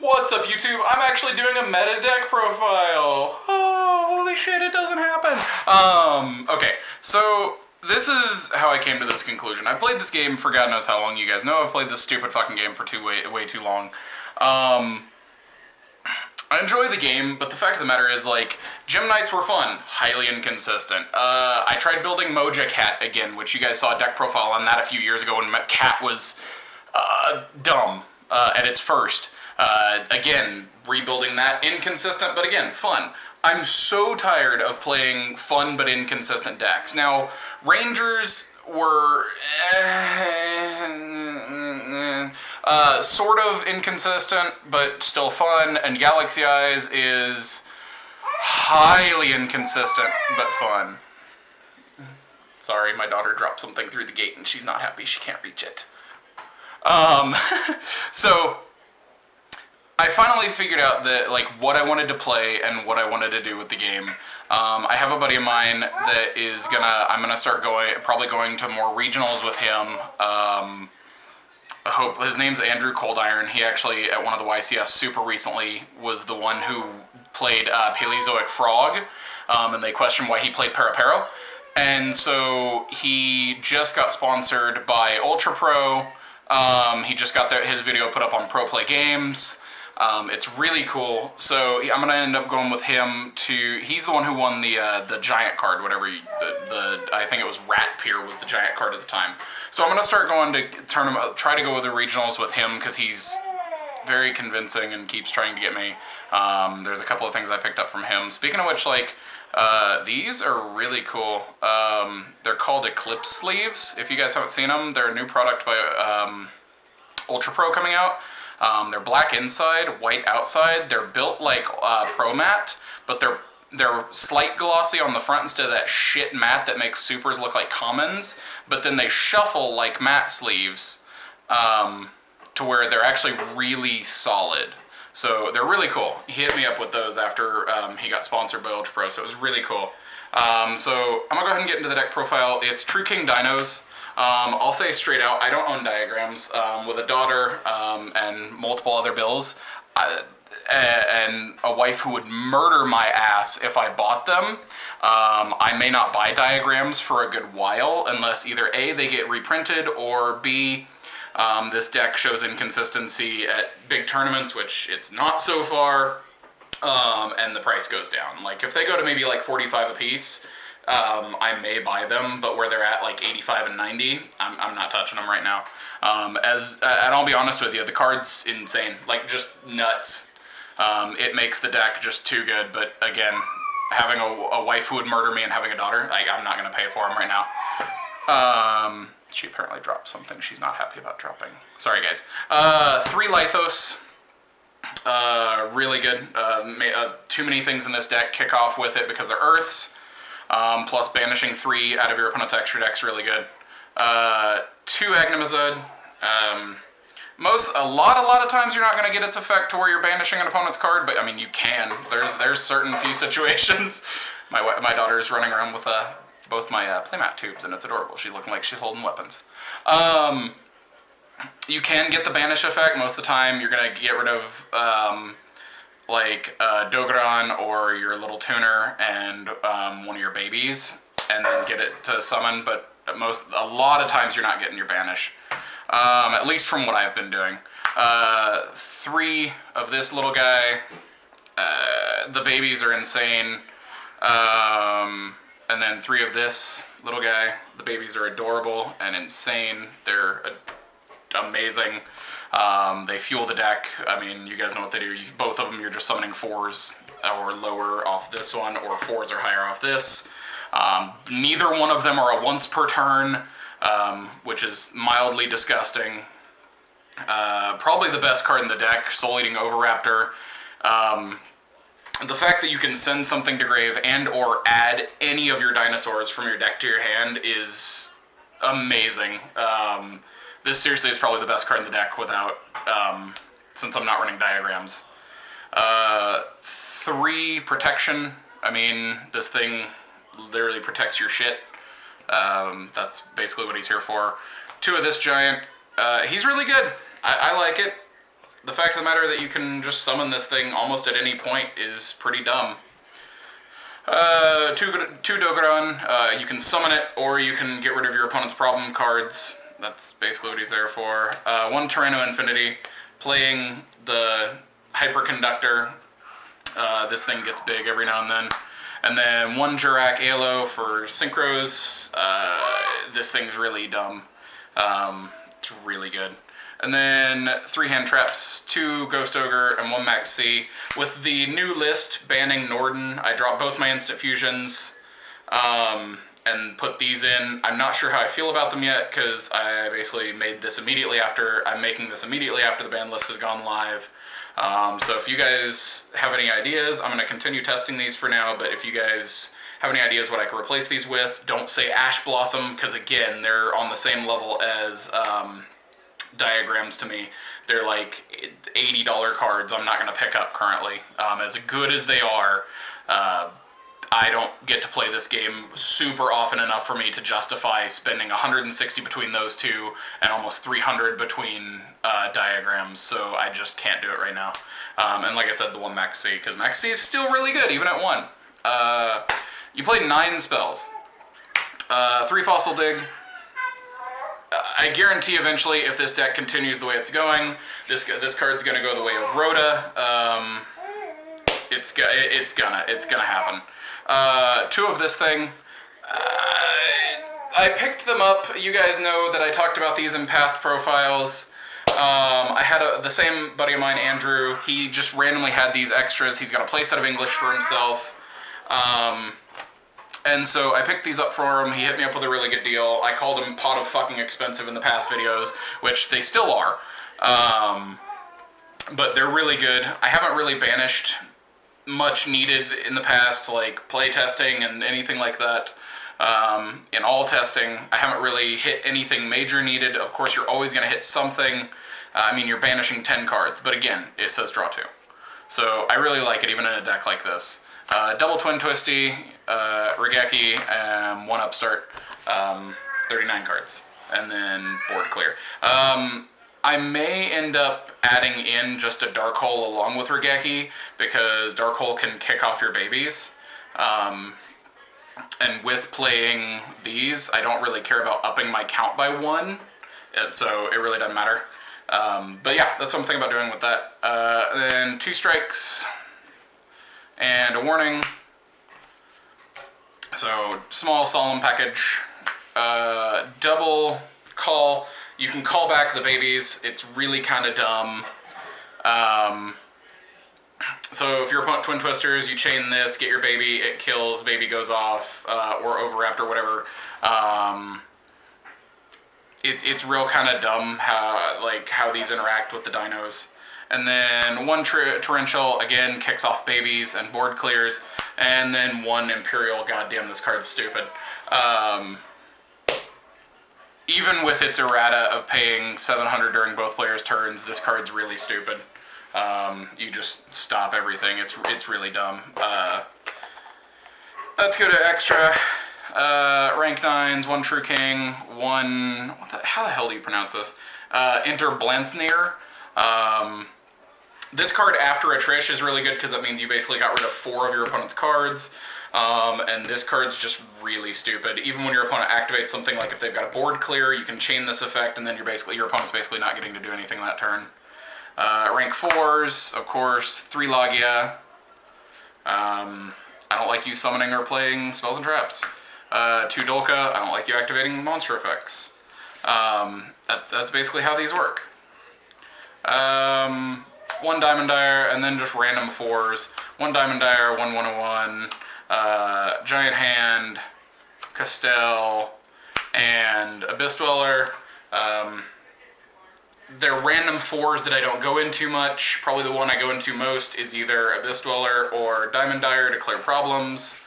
What's up, YouTube? I'm actually doing a meta deck profile. Oh, holy shit, it doesn't happen. Okay, so this is how I came to this conclusion. I've played this game for God knows how long. You guys know I've played this stupid fucking game for way too long. I enjoy the game, but the fact of the matter is, like, gym nights were fun, highly inconsistent. I tried building Moja Cat again, which you guys saw a deck profile on that a few years ago when Cat was dumb at its first. Again, rebuilding that, inconsistent, but again, fun. I'm so tired of playing fun but inconsistent decks. Now, Rangers were sort of inconsistent, but still fun, and Galaxy Eyes is highly inconsistent, but fun. Sorry, my daughter dropped something through the gate and she's not happy, she can't reach it. So I finally figured out that, like, what I wanted to play and what I wanted to do with the game. I have a buddy of mine that is I'm gonna start probably going to more regionals with him. I hope his name's Andrew Coldiron. He actually, at one of the YCS super recently, was the one who played Paleozoic Frog, and they questioned why he played Parapero. And so he just got sponsored by Ultra Pro. He just got his video put up on Pro Play Games. It's really cool. So I'm gonna end up going with him to. He's the one who won the giant card, whatever. I think it was Rat Pier was the giant card at the time. So I'm gonna start going to try to go with the regionals with him because he's very convincing and keeps trying to get me. There's a couple of things I picked up from him. Speaking of which, like, these are really cool. They're called Eclipse Sleeves. If you guys haven't seen them, they're a new product by Ultra Pro coming out. They're black inside, white outside. They're built like Pro Matte, but they're slight glossy on the front instead of that shit matte that makes supers look like commons. But then they shuffle like matte sleeves to where they're actually really solid. So they're really cool. He hit me up with those after he got sponsored by Ultra Pro, so it was really cool. So I'm gonna go ahead and get into the deck profile. It's true King Dinos. I'll say straight out, I don't own diagrams. With a daughter and multiple other bills, and a wife who would murder my ass if I bought them, I may not buy diagrams for a good while unless either A, they get reprinted, or B, this deck shows inconsistency at big tournaments, which it's not so far, and the price goes down. Like, if they go to maybe like 45 a piece, I may buy them, but where they're at like 85 and 90, I'm not touching them right now. And I'll be honest with you, the card's insane, like just nuts. It makes the deck just too good, but again, having a wife who would murder me and having a daughter, I'm not gonna pay for them right now. She apparently dropped something she's not happy about dropping. Sorry guys. 3 Lithos. Really good. Too many things in this deck kick off with it because they're Earths. Plus banishing 3 out of your opponent's extra deck's really good. 2 Agnamazud. A lot of times you're not going to get its effect to where you're banishing an opponent's card, but I mean you can. There's certain few situations. My daughter is running around with both my playmat tubes, and it's adorable. She's looking like she's holding weapons. You can get the banish effect. Most of the time you're going to get rid of Dogran or your little tuner and one of your babies, and then get it to summon, but a lot of times you're not getting your banish. At least from what I've been doing. 3 of this little guy. The babies are insane. And then 3 of this little guy. The babies are adorable and insane. They're amazing. They fuel the deck. I mean, you guys know what they do. Both of them, you're just summoning 4s or lower off this one, or 4s or higher off this. Neither one of them are a once per turn, which is mildly disgusting. Probably the best card in the deck, Soul Eating Overraptor. The fact that you can send something to grave and or add any of your dinosaurs from your deck to your hand is amazing. This seriously is probably the best card in the deck without, since I'm not running diagrams. 3 protection. I mean, this thing literally protects your shit. That's basically what he's here for. 2 of this giant. He's really good. I like it. the fact of the matter that you can just summon this thing almost at any point is pretty dumb. Two Dogoran, you can summon it, or you can get rid of your opponent's problem cards. That's basically what he's there for. One Tyranno Infinity, playing the Hyperconductor. This thing gets big every now and then. And then one Jurak Alo for synchros. This thing's really dumb. It's really good. And then 3 hand traps, 2 Ghost Ogre, and 1 Max C. With the new list banning Norden, I dropped both my instant fusions and put these in. I'm not sure how I feel about them yet, because I basically made this immediately after, I'm making this immediately after the ban list has gone live. So if you guys have any ideas, I'm going to continue testing these for now, but if you guys have any ideas what I can replace these with, don't say Ash Blossom, because again, they're on the same level as diagrams to me. They're like $80 cards I'm not going to pick up currently. As good as they are, I don't get to play this game super often enough for me to justify spending 160 between those two and almost 300 between diagrams, so I just can't do it right now. And like I said, the one Max C, because Max C is still really good, even at 1. You played 9 spells. 3 Fossil Dig. I guarantee eventually, if this deck continues the way it's going, this card's gonna go the way of Rhoda. It's gonna happen. 2 of this thing. I picked them up. You guys know that I talked about these in past profiles. I had the same buddy of mine, Andrew. He just randomly had these extras. He's got a playset of English for himself. And so I picked these up for him. He hit me up with a really good deal. I called them pot of fucking expensive in the past videos, which they still are. But they're really good. I haven't really banished much needed in the past, like play testing and anything like that. In all testing, I haven't really hit anything major needed. Of course, you're always going to hit something. I mean, you're banishing 10 cards, but again, it says draw 2. So I really like it, even in a deck like this. Double Twin Twisty, Regeki, and 1 Upstart, 39 cards, and then board clear. I may end up adding in just a Dark Hole along with Regeki, because Dark Hole can kick off your babies. And with playing these, I don't really care about upping my count by 1, so it really doesn't matter. But yeah, that's what I'm thinking about doing with that. Then 2 strikes and a warning. So small solemn package. Double call. You can call back the babies. It's really kind of dumb. So if you're opponent Twin Twisters, you chain this, get your baby, it kills, baby goes off, or overwrapped or whatever. It's real kind of dumb how these interact with the dinos. And then 1 Torrential, again, kicks off babies and board clears. And then 1 Imperial, goddamn, this card's stupid. Even with its errata of paying 700 during both players' turns, this card's really stupid. You just stop everything. It's really dumb. Let's go to extra. Rank 9s, 1 True King, 1... how the hell do you pronounce this? Enter Blanthneer. This card after Atrish is really good because that means you basically got rid of 4 of your opponent's cards. And this card's just really stupid. Even when your opponent activates something, like if they've got a board clear, you can chain this effect, and then your opponent's basically not getting to do anything that turn. Rank 4s, of course, 3 Logia. I don't like you summoning or playing spells and traps. 2 Dolka, I don't like you activating monster effects. That's basically how these work. 1 Diamond Dire, and then just random 4s. 1 Diamond Dire, 1 101, Giant Hand, Castell, and Abyss Dweller. They're random 4s that I don't go into much. Probably the one I go into most is either Abyss Dweller or Diamond Dire to clear problems.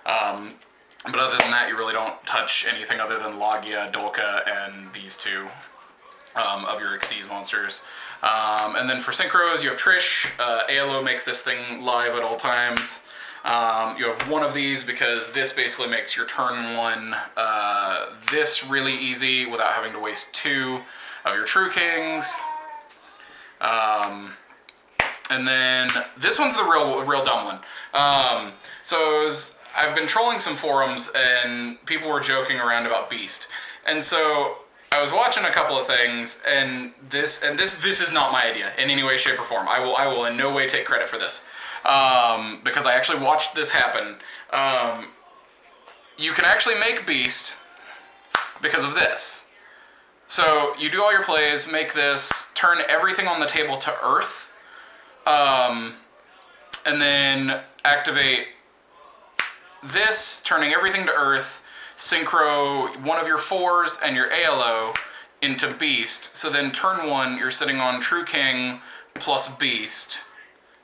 But other than that, you really don't touch anything other than Logia, Dolka, and these 2 of your Xyz monsters. And then for synchros, you have Trish. ALO makes this thing live at all times. You have 1 of these because this basically makes your turn 1 this really easy without having to waste 2 of your True Kings. And then this one's the real dumb one. I've been trolling some forums and people were joking around about Beast. And so I was watching a couple of things, and this is not my idea in any way, shape, or form. I will in no way take credit for this, because I actually watched this happen. You can actually make Beast because of this. So you do all your plays, make this, turn everything on the table to Earth, and then activate this, turning everything to Earth, synchro one of your 4s and your ALO into Beast. So then turn 1, you're sitting on True King plus Beast,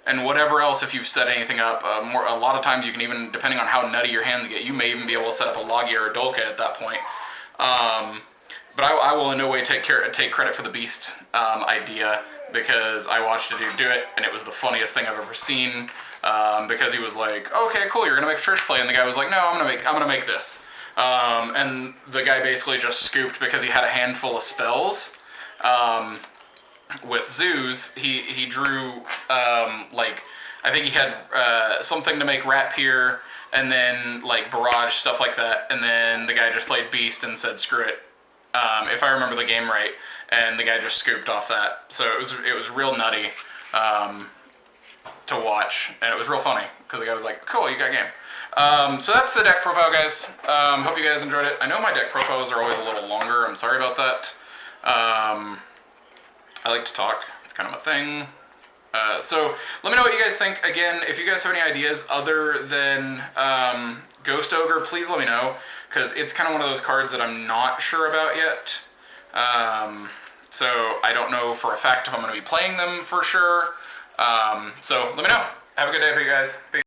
and whatever else if you've set anything up. A lot of times you can even, depending on how nutty your hands get, you may even be able to set up a Logia or a Dolka at that point. But I will in no way take credit for the Beast idea, because I watched a dude do it, and it was the funniest thing I've ever seen. Because he was like, "Okay, cool, you're gonna make a church play," and the guy was like, "No, I'm gonna make this." And the guy basically just scooped because he had a handful of spells. With Zoos, he drew like, I think he had something to make Rapier, and then like Barrage, stuff like that. And then the guy just played Beast and said, "Screw it." If I remember the game right, and the guy just scooped off that. So it was real nutty to watch, and it was real funny because the guy was like, "Cool, you got game." So that's the deck profile, guys. Hope you guys enjoyed it. I know my deck profiles are always a little longer. I'm sorry about that. I like to talk. It's kind of a thing. So let me know what you guys think. Again, if you guys have any ideas other than Ghost Ogre, please let me know, because it's kind of one of those cards that I'm not sure about yet. So I don't know for a fact if I'm going to be playing them for sure. So let me know. Have a good day for you guys. Peace.